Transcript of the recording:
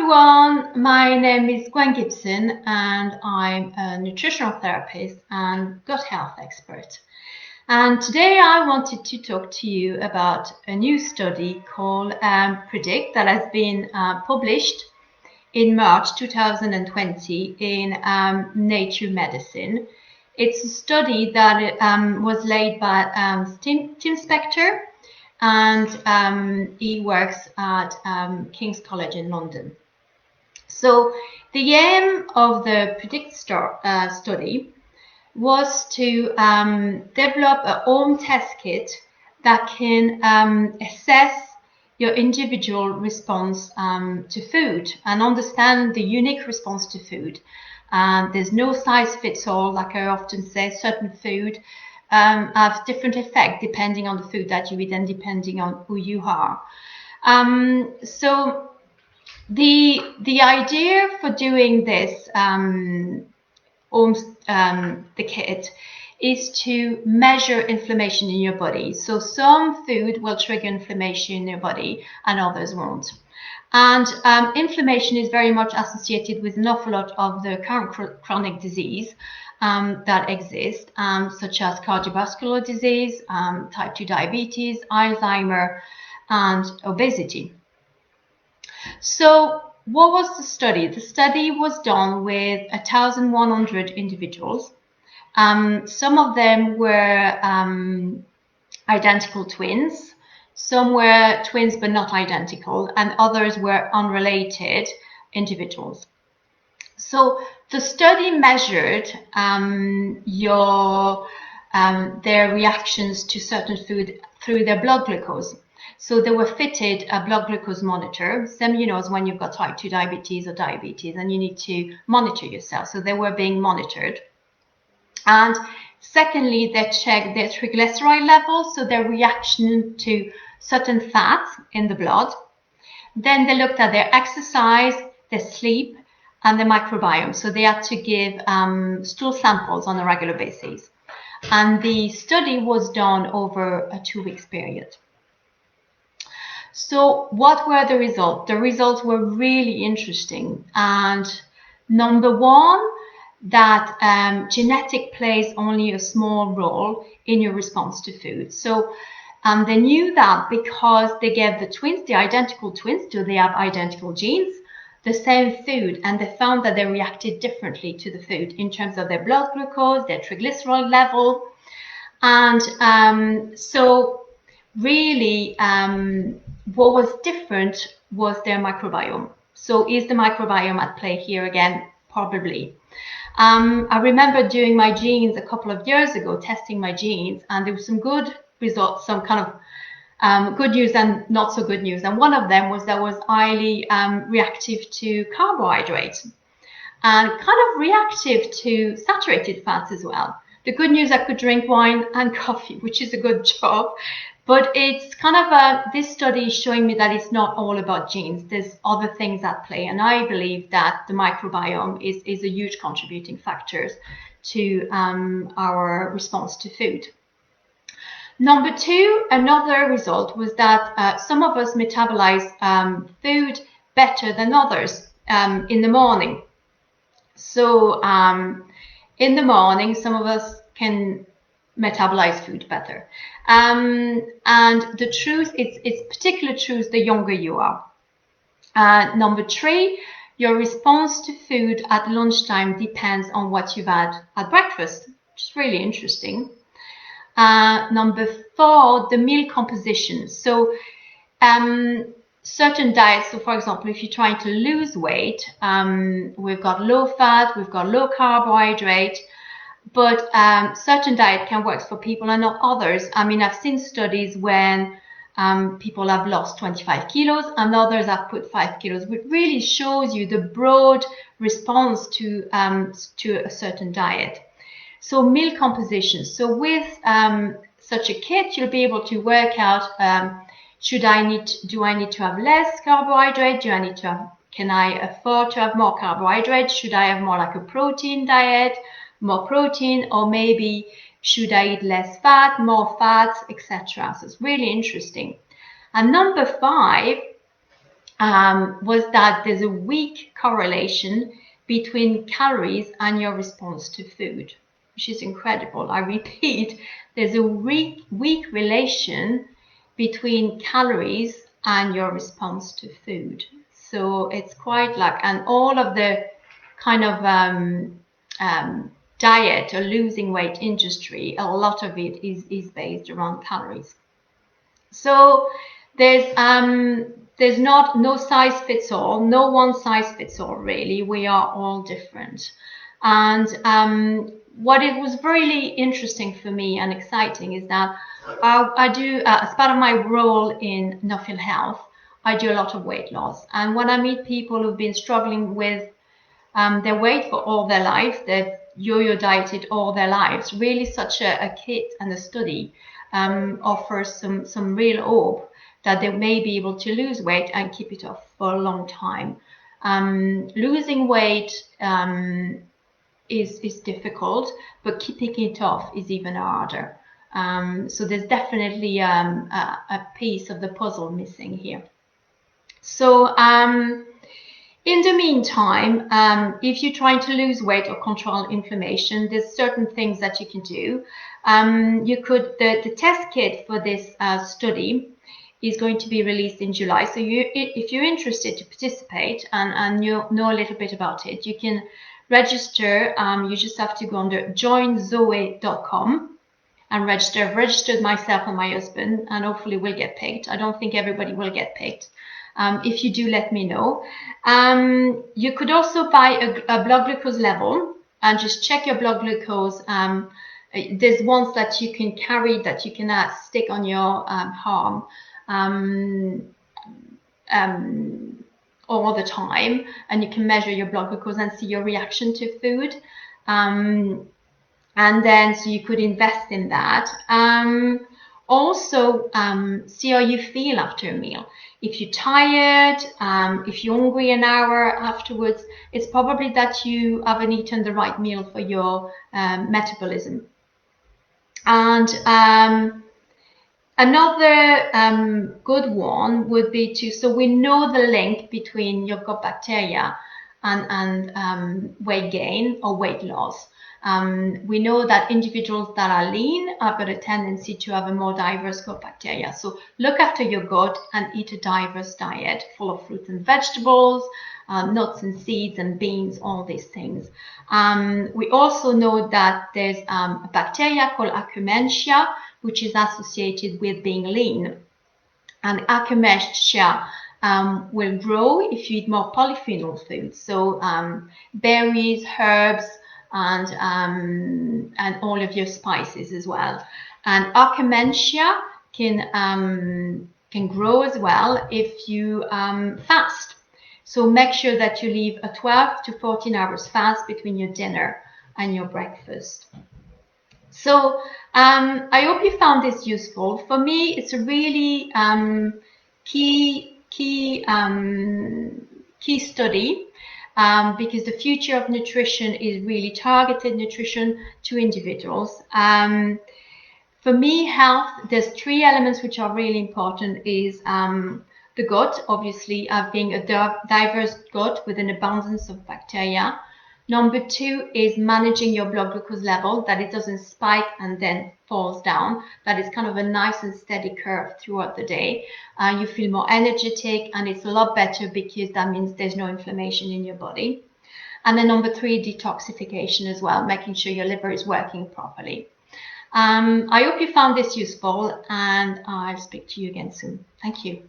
everyone, my name is Gwen Gibson and I'm a nutritional therapist and gut health expert. And today I wanted to talk to you about a new study called Predict that has been published in March 2020 in Nature Medicine. It's a study that was led by Tim Spector, and he works at King's College in London. So the aim of the Predict study was to develop a home test kit that can assess your individual response to food and understand the unique response to food. There's no size fits all, like I often say. Certain food have different effect depending on the food that you eat and depending on who you are. So the idea for doing this the kit is to measure inflammation in your body. So some food will trigger inflammation in your body and others won't. And inflammation is very much associated with an awful lot of the current chronic disease that exist, such as cardiovascular disease, type 2 diabetes, Alzheimer, and obesity. So what was the study? The study was done with 1,100 individuals. Some of them were identical twins. Some were twins but not identical, and others were unrelated individuals. So the study measured their reactions to certain food through their blood glucose. So they were fitted a blood glucose monitor, same as when you've got type 2 diabetes or diabetes and you need to monitor yourself. So they were being monitored. And secondly, they checked their triglyceride levels, so their reaction to certain fats in the blood. Then they looked at their exercise, their sleep, and their microbiome. So they had to give stool samples on a regular basis. And the study was done over a 2-week period. So what were the results? The results were really interesting. And number one, that genetic plays only a small role in your response to food. So they knew that because they gave the twins, the identical twins, do they have identical genes, the same food, and they found that they reacted differently to the food in terms of their blood glucose, their triglyceride level. And so really what was different was their microbiome. So is the microbiome at play here again? Probably. I remember doing my genes a couple of years ago, testing my genes, and there were some good results, some kind of good news and not so good news. And one of them was that I was highly reactive to carbohydrates and kind of reactive to saturated fats as well. The good news, I could drink wine and coffee, which is a good job. But it's kind of this study is showing me that it's not all about genes. There's other things at play. And I believe that the microbiome is a huge contributing factor to our response to food. Number two, another result was that some of us metabolize food better than others in the morning. So in the morning, some of us can metabolize food better. And the truth, it's particularly true the younger you are. Number three, your response to food at lunchtime depends on what you've had at breakfast, which is really interesting. Number four, the meal composition. So certain diets, so for example, if you're trying to lose weight, we've got low fat, we've got low carbohydrate, but certain diet can work for people and not others. I mean, I've seen studies when people have lost 25 kilos and others have put 5 kilos, which really shows you the broad response to a certain diet. So meal composition. So with such a kit, you'll be able to work out, do I need to have less carbohydrate? Can I afford to have more carbohydrate? Should I have more like a protein diet? More protein, or maybe should I eat less fat, more fats, etc. So it's really interesting. And number five was that there's a weak correlation between calories and your response to food, which is incredible. I repeat, there's a weak relation between calories and your response to food. So it's quite like, and all of the kind of diet or losing weight industry, a lot of it is based around calories. So there's no size fits all, no one size fits all really. We are all different. And what it was really interesting for me and exciting is that I do, as part of my role in Nuffield Health, I do a lot of weight loss. And when I meet people who've been struggling with their weight for all their life, they've yo-yo dieted all their lives, really such a kit and a study offers some real hope that they may be able to lose weight and keep it off for a long time. Losing weight is difficult, but keeping it off is even harder. So there's definitely a piece of the puzzle missing here. So in the meantime, if you're trying to lose weight or control inflammation, there's certain things that you can do. You could, the test kit for this study is going to be released in July. So if you're interested to participate and you know a little bit about it, you can register. You just have to go under joinzoe.com and register. I've registered myself and my husband, and hopefully we'll get picked. I don't think everybody will get picked. If you do, let me know. You could also buy a blood glucose level and just check your blood glucose. There's ones that you can carry that you can stick on your arm all the time, and you can measure your blood glucose and see your reaction to food. And then, so you could invest in that. Also, see how you feel after a meal. If you're tired, if you're hungry an hour afterwards, it's probably that you haven't eaten the right meal for your metabolism. And another good one would be to, so we know the link between your gut bacteria and weight gain or weight loss. We know that individuals that are lean have got a tendency to have a more diverse gut bacteria. So look after your gut and eat a diverse diet full of fruits and vegetables, nuts and seeds and beans, all these things. We also know that there's a bacteria called Akkermansia, which is associated with being lean. And Akkermansia will grow if you eat more polyphenol foods. So berries, herbs, and all of your spices as well. And Akkermansia can grow as well if you fast. So make sure that you leave a 12 to 14 hours fast between your dinner and your breakfast. So I hope you found this useful. For me, it's a really key study. Because the future of nutrition is really targeted nutrition to individuals. For me, health, there's 3 elements which are really important is the gut, obviously being a diverse gut with an abundance of bacteria. Number 2 is managing your blood glucose level, that it doesn't spike and then falls down, that is kind of a nice and steady curve throughout the day. You feel more energetic, and it's a lot better because that means there's no inflammation in your body. And then number 3, detoxification as well, making sure your liver is working properly. I hope you found this useful, and I'll speak to you again soon. Thank you.